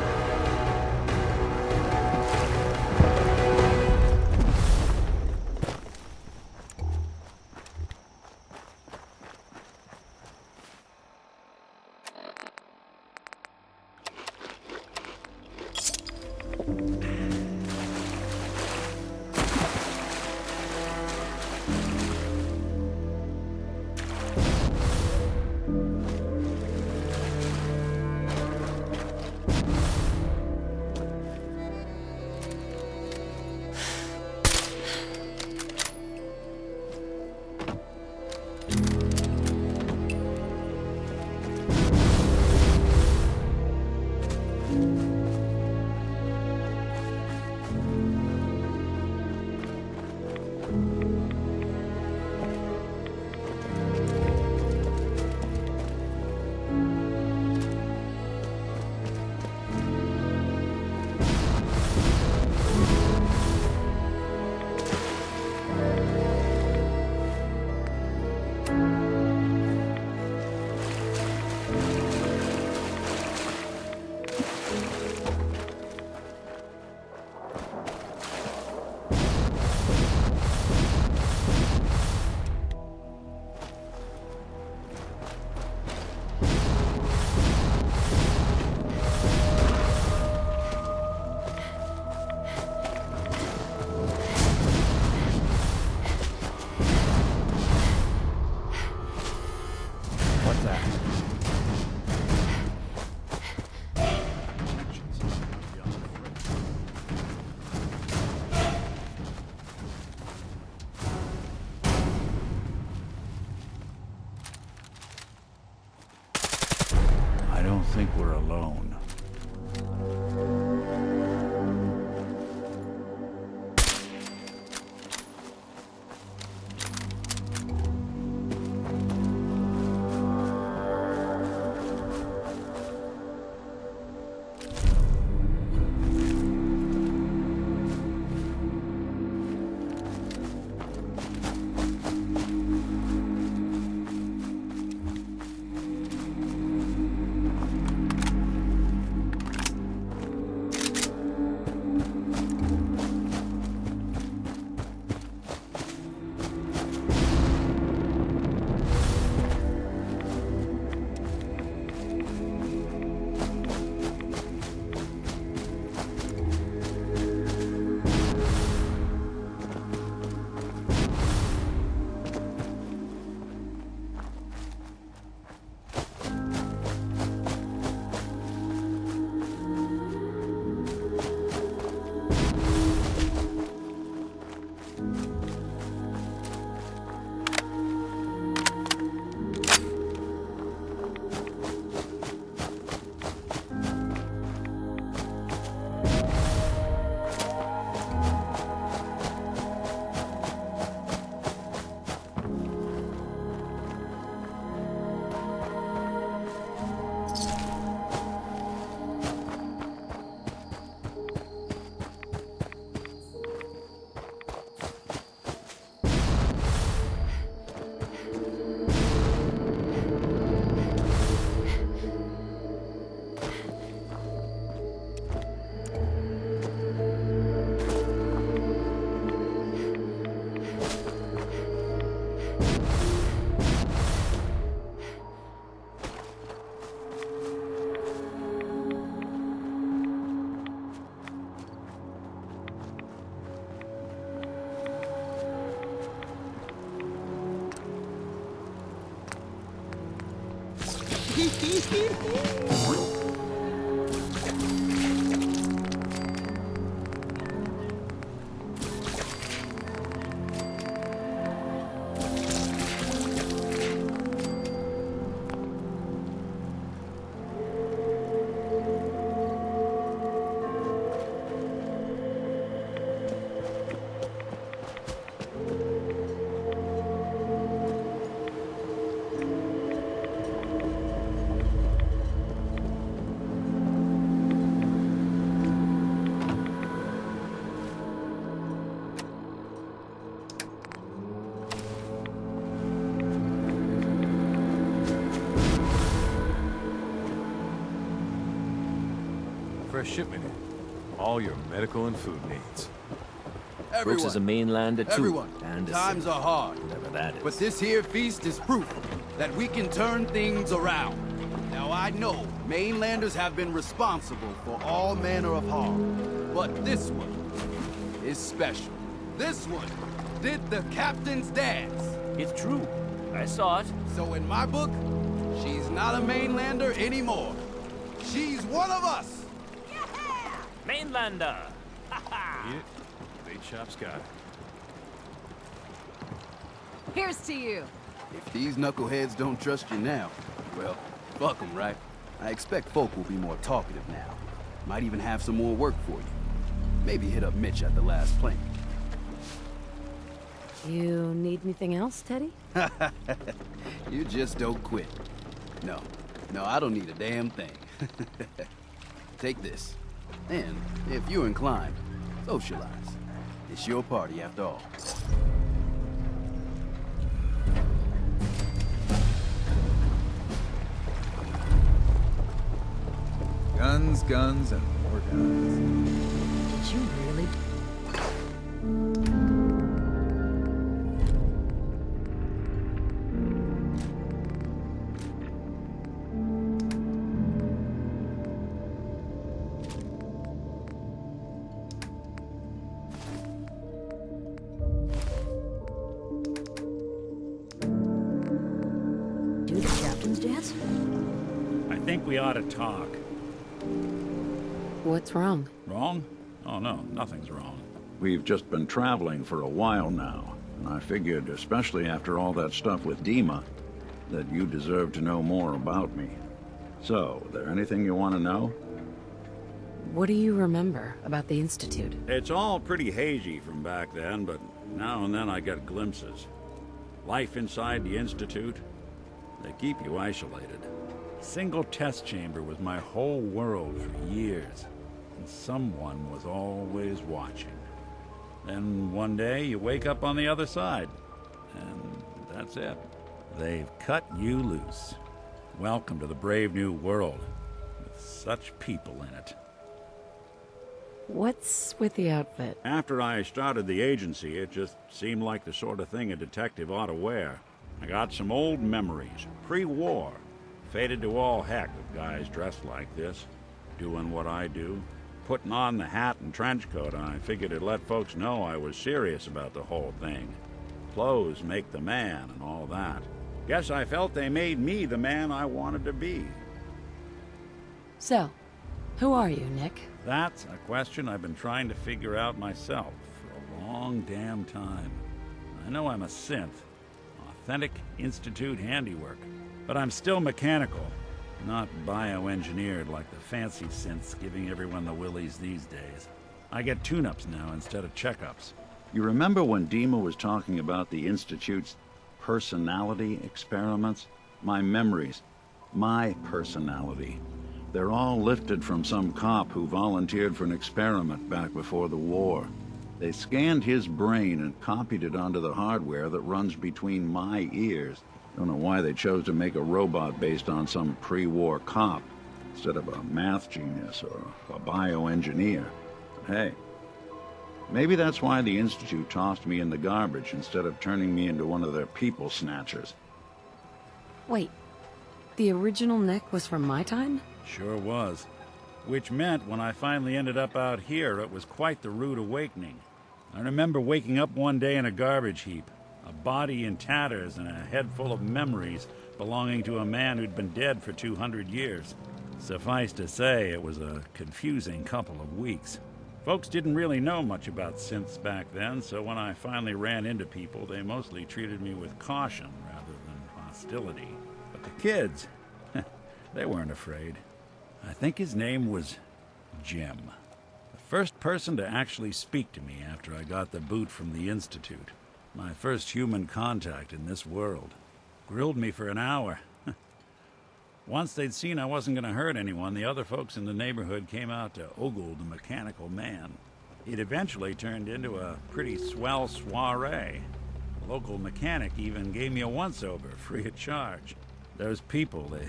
Speaker 1: alone.
Speaker 7: Fresh shipment in. All your medical and food needs.
Speaker 11: Brooks is a mainlander too.
Speaker 10: Everyone,
Speaker 11: And a
Speaker 10: times
Speaker 11: sinner,
Speaker 10: are hard.
Speaker 11: whatever that is.
Speaker 10: But this here feast is proof that we can turn things around. Now I know mainlanders have been responsible for all manner of harm, but this one is special. This one did the captain's dance.
Speaker 11: It's true. I saw it.
Speaker 10: So in my book, she's not a mainlander anymore. She's one of us.
Speaker 11: Mainlander!
Speaker 7: Eat it. Bait shop's got it.
Speaker 12: Here's to you.
Speaker 10: If these knuckleheads don't trust you now, well, fuck them, right? I expect folk will be more talkative now. Might even have some more work for you. Maybe hit up Mitch at the last plank.
Speaker 3: You need anything else, Teddy?
Speaker 10: You just don't quit. No, I don't need a damn thing. Take this. And, if you're inclined, socialize. It's your party after all.
Speaker 4: Guns, guns, and more guns.
Speaker 2: Did you really? Do the captain's dance?
Speaker 1: I think we ought to talk.
Speaker 3: What's wrong?
Speaker 1: Wrong? Oh, no, nothing's wrong. We've just been traveling for a while now, and I figured, especially after all that stuff with Dima, that you deserve to know more about me. So, there anything you want to know?
Speaker 3: What do you remember about the Institute?
Speaker 1: It's all pretty hazy from back then, but now and then I get glimpses. Life inside the Institute, they keep you isolated. A single test chamber was my whole world for years, and someone was always watching. Then one day you wake up on the other side, and that's it. They've cut you loose. Welcome to the brave new world, with such people in it.
Speaker 3: What's with the outfit?
Speaker 1: After I started the agency, it just seemed like the sort of thing a detective ought to wear. I got some old memories, pre-war. Faded to all heck with guys dressed like this, doing what I do. Putting on the hat and trench coat, I figured it'd let folks know I was serious about the whole thing. Clothes make the man and all that. Guess I felt they made me the man I wanted to be.
Speaker 3: So, who are you, Nick?
Speaker 1: That's a question I've been trying to figure out myself for a long damn time. I know I'm a synth, authentic Institute handiwork, but I'm still mechanical, not bioengineered like the fancy synths giving everyone the willies these days. I get tune-ups now instead of checkups. You remember when Dima was talking about the Institute's personality experiments? My memories, my personality. They're all lifted from some cop who volunteered for an experiment back before the war. They scanned his brain and copied it onto the hardware that runs between my ears. Don't know why they chose to make a robot based on some pre-war cop instead of a math genius or a bioengineer. But hey, maybe that's why the Institute tossed me in the garbage instead of turning me into one of their people snatchers.
Speaker 3: Wait, the original Nick was from my time?
Speaker 1: Sure was. Which meant when I finally ended up out here, it was quite the rude awakening. I remember waking up one day in a garbage heap, a body in tatters and a head full of memories belonging to a man who'd been dead for 200 years. Suffice to say, it was a confusing couple of weeks. Folks didn't really know much about synths back then, so when I finally ran into people, they mostly treated me with caution rather than hostility. But the kids, they weren't afraid. I think his name was Jim. The first person to actually speak to me after I got the boot from the Institute. My first human contact in this world. Grilled me for an hour. Once they'd seen I wasn't going to hurt anyone, the other folks in the neighborhood came out to ogle the mechanical man. It eventually turned into a pretty swell soiree. The local mechanic even gave me a once-over, free of charge. Those people, they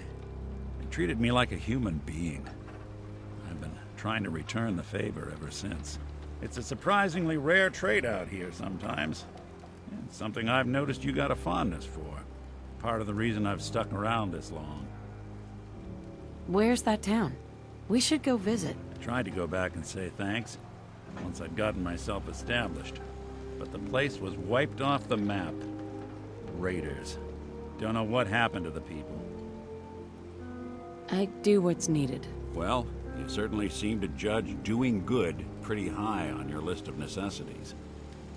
Speaker 1: treated me like a human being. I've been trying to return the favor ever since. It's a surprisingly rare trait out here sometimes. It's something I've noticed you got a fondness for. Part of the reason I've stuck around this long.
Speaker 3: Where's that town? We should go visit.
Speaker 1: I tried to go back and say thanks once I'd gotten myself established, but the place was wiped off the map. Raiders. Don't know what happened to the people.
Speaker 3: I do what's needed.
Speaker 1: Well, you certainly seem to judge doing good pretty high on your list of necessities.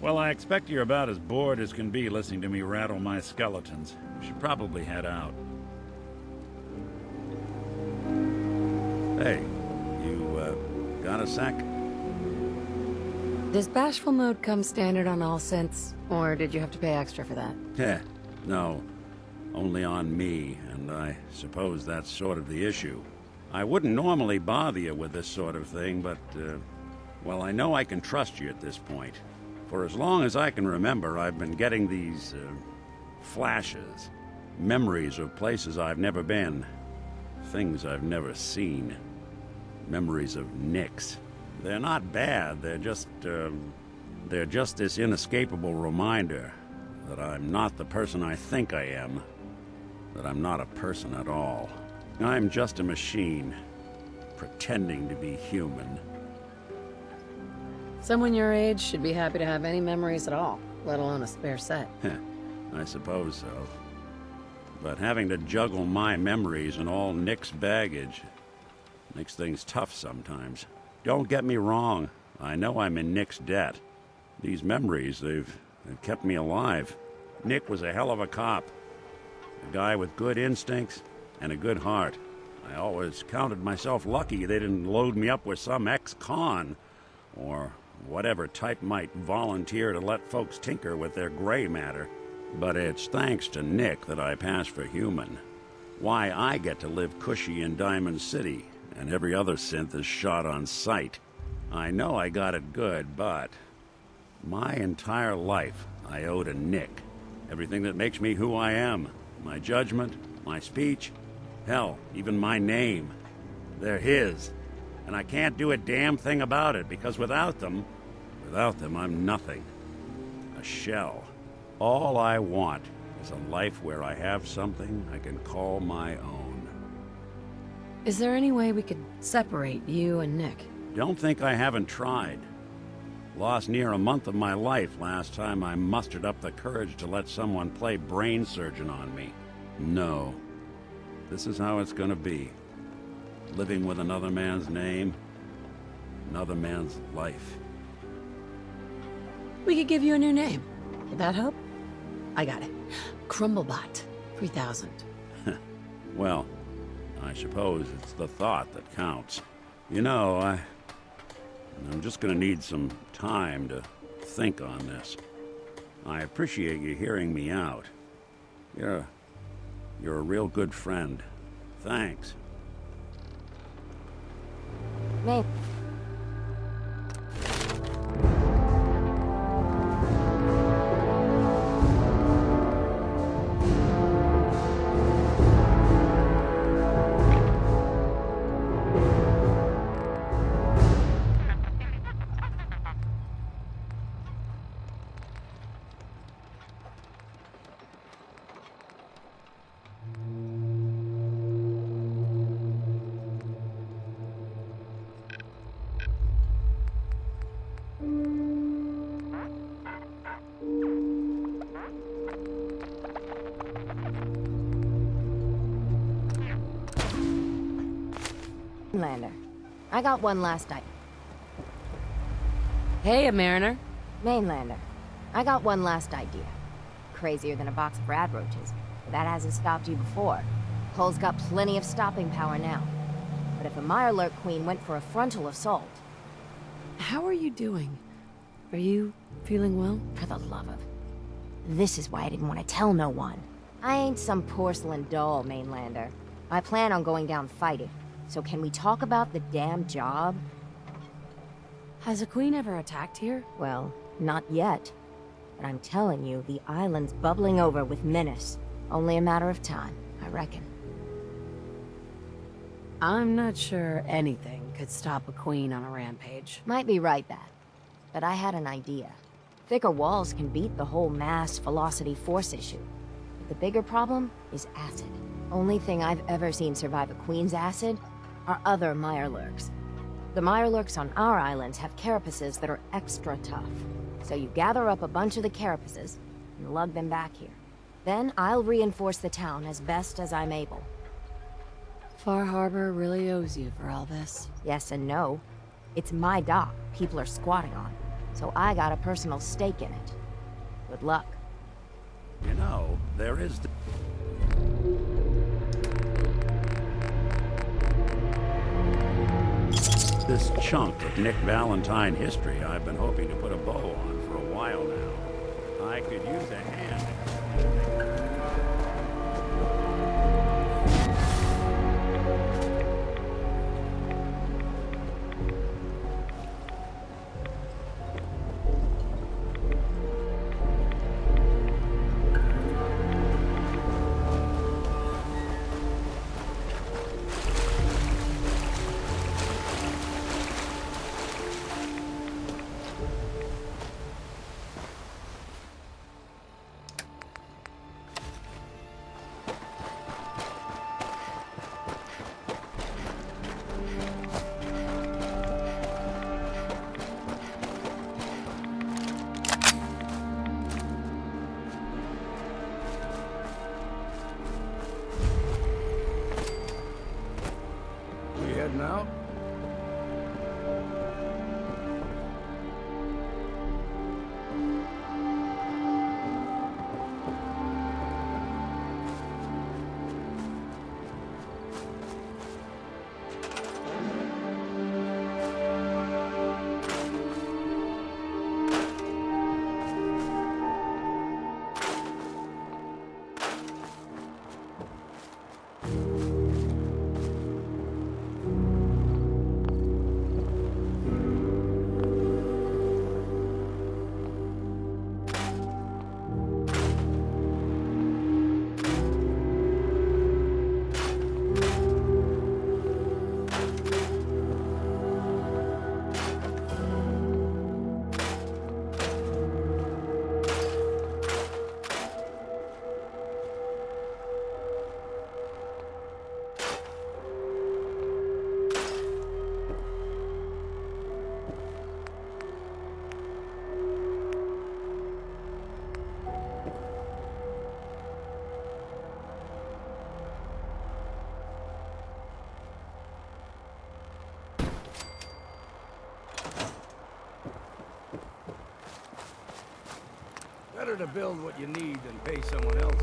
Speaker 1: Well, I expect you're about as bored as can be listening to me rattle my skeletons. You should probably head out. Hey, you, got a sec?
Speaker 3: Does bashful mode come standard on all synths, or did you have to pay extra for that?
Speaker 1: Heh, no. Only on me, and I suppose that's sort of the issue. I wouldn't normally bother you with this sort of thing, but, well, I know I can trust you at this point. For as long as I can remember, I've been getting these, flashes. Memories of places I've never been. Things I've never seen. Memories of Nicks. They're not bad, they're just this inescapable reminder that I'm not the person I think I am. That I'm not a person at all. I'm just a machine, pretending to be human.
Speaker 3: Someone your age should be happy to have any memories at all, let alone a spare set.
Speaker 1: I suppose so. But having to juggle my memories and all Nick's baggage makes things tough sometimes. Don't get me wrong, I know I'm in Nick's debt. These memories, they've kept me alive. Nick was a hell of a cop. A guy with good instincts and a good heart. I always counted myself lucky they didn't load me up with some ex-con, or whatever type might volunteer to let folks tinker with their gray matter. But it's thanks to Nick that I pass for human. Why I get to live cushy in Diamond City, and every other synth is shot on sight. I know I got it good, but my entire life I owe to Nick. Everything that makes me who I am. My judgment, my speech, hell, even my name. They're his. And I can't do a damn thing about it, because without them, I'm nothing. A shell. All I want is a life where I have something I can call my own.
Speaker 3: Is there any way we could separate you and Nick?
Speaker 1: Don't think I haven't tried. Lost near a month of my life last time I mustered up the courage to let someone play brain surgeon on me. No. This is how it's gonna be. Living with another man's name, another man's life.
Speaker 3: We could give you a new name. Would that help? I got it. Crumblebot 3000.
Speaker 1: Well, I suppose it's the thought that counts. You know, I'm just gonna need some time to think on this. I appreciate you hearing me out. You're a real good friend. Thanks.
Speaker 2: May. Mainlander. I got one last night.
Speaker 3: Hey, a mariner.
Speaker 2: Mainlander. I got one last idea. Crazier than a box of rad roaches, but that hasn't stopped you before. Hull's got plenty of stopping power now. But if a Mirelurk Queen went for a frontal assault...
Speaker 3: How are you doing? Are you feeling well?
Speaker 2: For the love of... This is why I didn't want to tell no one. I ain't some porcelain doll, Mainlander. I plan on going down fighting. So can we talk about the damn job?
Speaker 3: Has a queen ever attacked here?
Speaker 2: Well, not yet. But I'm telling you, the island's bubbling over with menace. Only a matter of time, I reckon.
Speaker 3: I'm not sure anything could stop a queen on a rampage.
Speaker 2: Might be right, that. But I had an idea. Thicker walls can beat the whole mass velocity force issue. But the bigger problem is acid. Only thing I've ever seen survive a queen's acid are other Mirelurks. The Mirelurks on our islands have carapaces that are extra tough. So you gather up a bunch of the carapaces and lug them back here. Then I'll reinforce the town as best as I'm able.
Speaker 3: Far Harbor really owes you for all this.
Speaker 2: Yes and no. It's my dock people are squatting on, so I got a personal stake in it. Good luck.
Speaker 1: You know, there is... This chunk of Nick Valentine history I've been hoping to put a bow on for a while now. I could use a hand.
Speaker 13: Out? better to build what you need than pay someone else.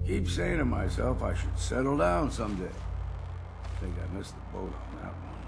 Speaker 13: Keep saying to myself I should settle down someday. Think I missed the boat on that one.